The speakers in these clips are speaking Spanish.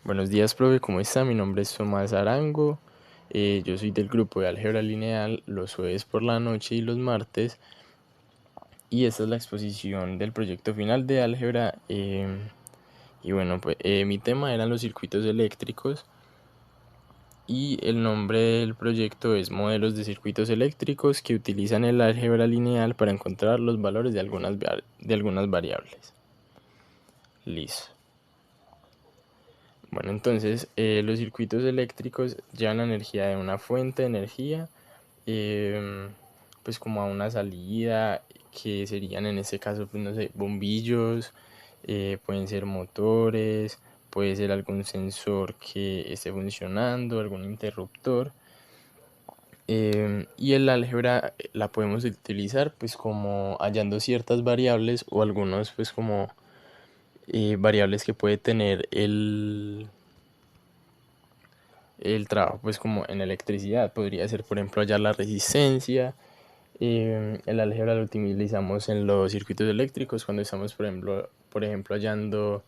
Buenos días, profe, ¿cómo está? Mi nombre es Tomás Arango. Yo soy del grupo de álgebra lineal los jueves por la noche y los martes. Y esta es la exposición del proyecto final de álgebra. Y bueno, pues mi tema eran los circuitos eléctricos. Y el nombre del proyecto es Modelos de circuitos eléctricos que utilizan el álgebra lineal para encontrar los valores de algunas variables. Listo. Bueno, entonces los circuitos eléctricos llevan la energía de una fuente de energía, pues como a una salida, que serían en este caso, pues no sé, bombillos, pueden ser motores, puede ser algún sensor que esté funcionando, algún interruptor. Y el álgebra la podemos utilizar pues como hallando ciertas variables o algunos pues como variables que puede tener el trabajo pues como en electricidad. Podría ser por ejemplo hallar la resistencia. El álgebra lo utilizamos en los circuitos eléctricos cuando estamos por ejemplo hallando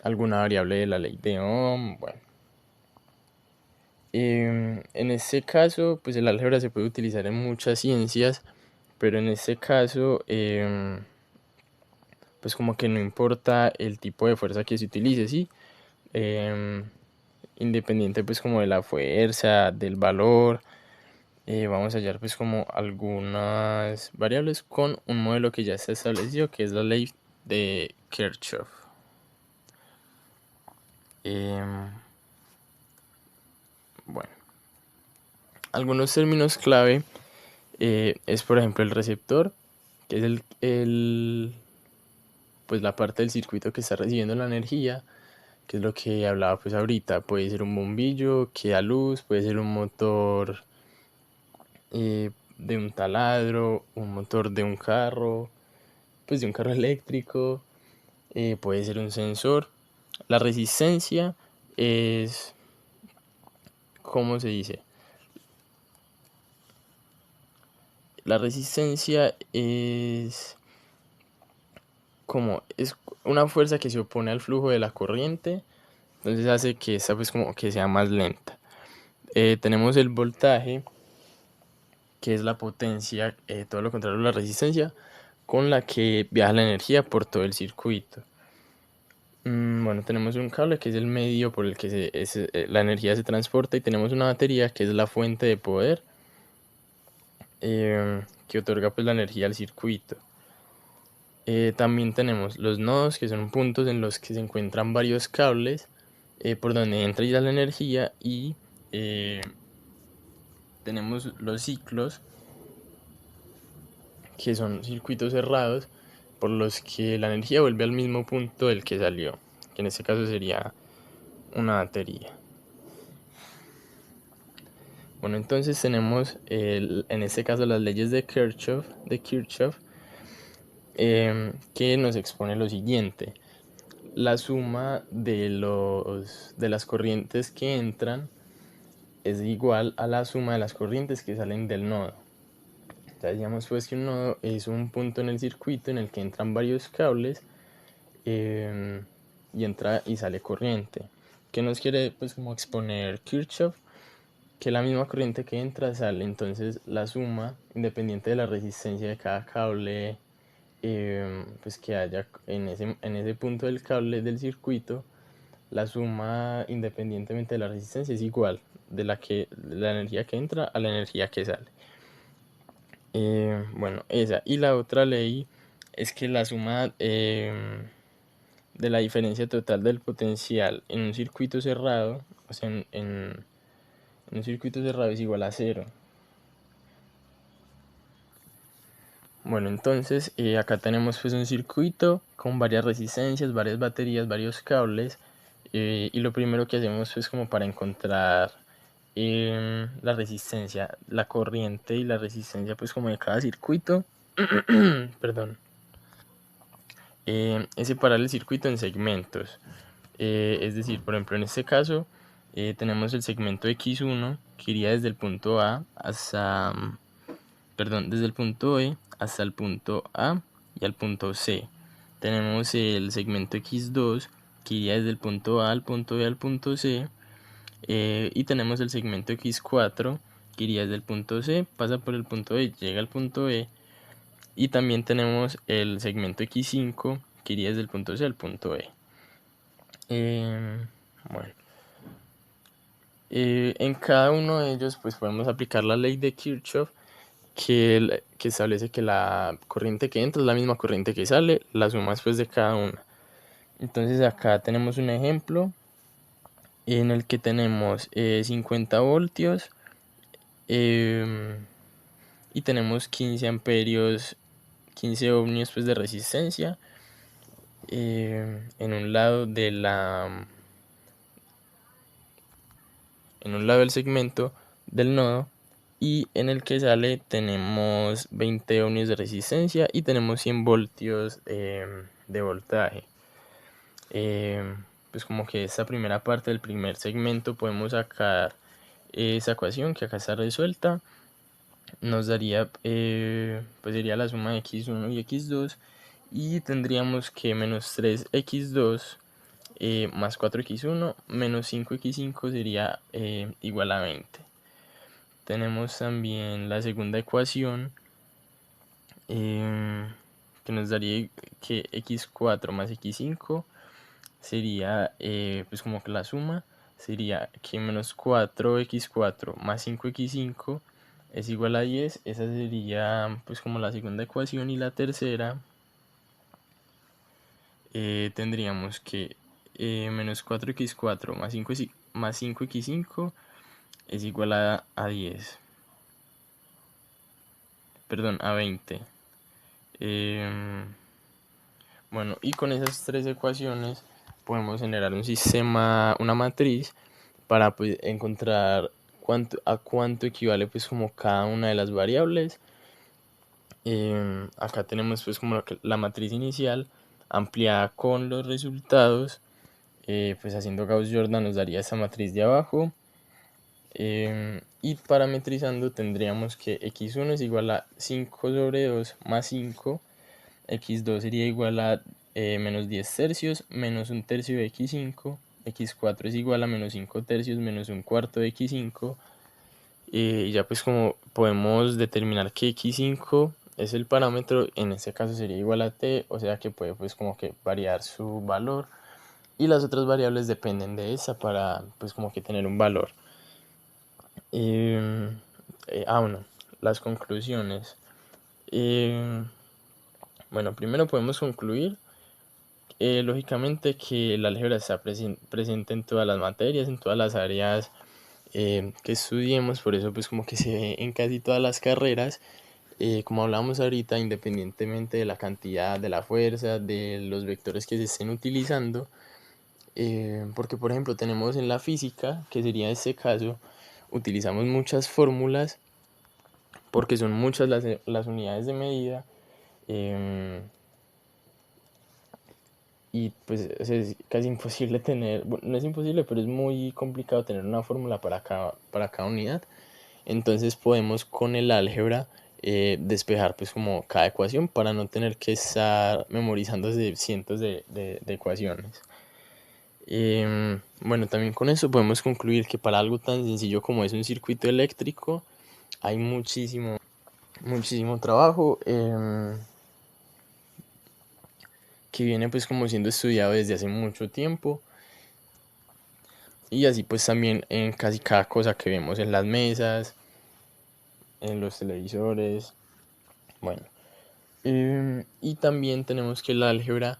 alguna variable de la ley de Ohm. Bueno, en este caso pues el álgebra se puede utilizar en muchas ciencias, pero en este caso pues como que no importa el tipo de fuerza que se utilice, ¿sí? Independiente pues como de la fuerza, del valor, vamos a hallar pues como algunas variables con un modelo que ya está establecido, que es la ley de Kirchhoff. Bueno, algunos términos clave es por ejemplo el receptor, que es pues la parte del circuito que está recibiendo la energía, que es lo que hablaba pues ahorita. Puede ser un bombillo que da luz, puede ser un motor de un taladro, un motor de un carro, pues de un carro eléctrico, puede ser un sensor. La resistencia es, ¿cómo se dice? La resistencia es una fuerza que se opone al flujo de la corriente, entonces hace que esta pues como que sea más lenta. Tenemos el voltaje, que es la potencia, todo lo contrario a la resistencia, con la que viaja la energía por todo el circuito. Bueno, tenemos un cable que es el medio por el que la energía se transporta, y tenemos una batería que es la fuente de poder que otorga pues la energía al circuito. También tenemos los nodos, que son puntos en los que se encuentran varios cables por donde entra ya la energía, y tenemos los ciclos, que son circuitos cerrados por los que la energía vuelve al mismo punto del que salió, que en este caso sería una batería. Bueno, entonces tenemos en este caso las leyes de Kirchhoff, que nos expone lo siguiente: la suma de las corrientes que entran es igual a la suma de las corrientes que salen del nodo. Ya decíamos pues que un nodo es un punto en el circuito en el que entran varios cables y entra y sale corriente. ¿Qué nos quiere pues como exponer Kirchhoff? Que la misma corriente que entra sale, entonces la suma, independiente de la resistencia de cada cable pues que haya en ese punto del cable del circuito, la suma independientemente de la resistencia es igual de la energía que entra a la energía que sale. Bueno, esa. Y la otra ley es que la suma de la diferencia total del potencial en un circuito cerrado, o sea, en un circuito cerrado, es igual a cero. Bueno, entonces acá tenemos pues un circuito con varias resistencias, varias baterías, varios cables, y lo primero que hacemos pues como para encontrar la resistencia, la corriente y la resistencia pues como de cada circuito, perdón, es separar el circuito en segmentos. Es decir, por ejemplo en este caso tenemos el segmento X1 que iría desde el punto A hasta, desde el punto E hasta el punto A y al punto C. Tenemos el segmento X2 que iría desde el punto A al punto B al punto C, y tenemos el segmento X4 que iría desde el punto C, pasa por el punto E, llega al punto E, y también tenemos el segmento X5 que iría desde el punto C al punto E. Bueno, en cada uno de ellos pues podemos aplicar la ley de Kirchhoff, que establece que la corriente que entra es la misma corriente que sale, la suma después de cada una. Entonces acá tenemos un ejemplo en el que tenemos 50 voltios y tenemos 15 amperios, 15 ohmios pues, de resistencia en un lado del segmento del nodo, y en el que sale tenemos 20 ohmios de resistencia y tenemos 100 voltios de voltaje. Pues como que esta primera parte del primer segmento podemos sacar esa ecuación que acá está resuelta. Nos daría, pues sería la suma de x1 y x2, y tendríamos que menos 3x2 más 4x1 menos 5x5 sería igual a 20. Tenemos también la segunda ecuación, que nos daría que x4 más x5 sería, pues como que la suma sería que menos 4x4 más 5x5 es igual a 10. Esa sería pues como la segunda ecuación, y la tercera tendríamos que menos 4x4 más 5x5 es igual a 10. Perdón, a 20. Bueno, y con esas tres ecuaciones podemos generar un sistema, una matriz, para pues encontrar a cuánto equivale pues como cada una de las variables. Acá tenemos pues como la matriz inicial ampliada con los resultados, pues haciendo Gauss-Jordan nos daría esta matriz de abajo, y parametrizando tendríamos que x1 es igual a 5 sobre 2 más 5, x2 sería igual a menos 10 tercios menos 1 tercio de x5, x4 es igual a menos 5 tercios menos 1 cuarto de x5, y ya pues como podemos determinar que x5 es el parámetro, en este caso sería igual a t, o sea que puede pues como que variar su valor, y las otras variables dependen de esa para pues como que tener un valor. Bueno, las conclusiones. Bueno, primero podemos concluir lógicamente que el álgebra está presente en todas las materias, en todas las áreas que estudiemos, por eso pues como que se ve en casi todas las carreras, como hablamos ahorita, independientemente de la cantidad, de la fuerza, de los vectores que se estén utilizando, porque por ejemplo tenemos en la física, que sería este caso, utilizamos muchas fórmulas porque son muchas las unidades de medida, y pues es casi imposible tener, bueno, no es imposible, pero es muy complicado tener una fórmula para cada unidad. Entonces podemos con el álgebra despejar pues como cada ecuación para no tener que estar memorizándose cientos de ecuaciones. Bueno, también con eso podemos concluir que para algo tan sencillo como es un circuito eléctrico hay muchísimo trabajo que viene pues como siendo estudiado desde hace mucho tiempo, y así pues también en casi cada cosa que vemos en las mesas, en los televisores. Bueno, y también tenemos que el álgebra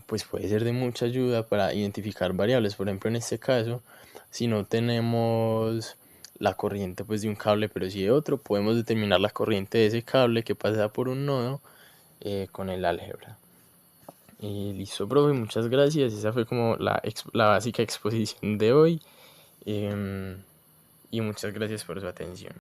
pues puede ser de mucha ayuda para identificar variables. Por ejemplo, en este caso, si no tenemos la corriente pues de un cable pero sí de otro, podemos determinar la corriente de ese cable que pasa por un nodo con el álgebra. Listo, profe, muchas gracias. Esa fue como la básica exposición de hoy, y muchas gracias por su atención.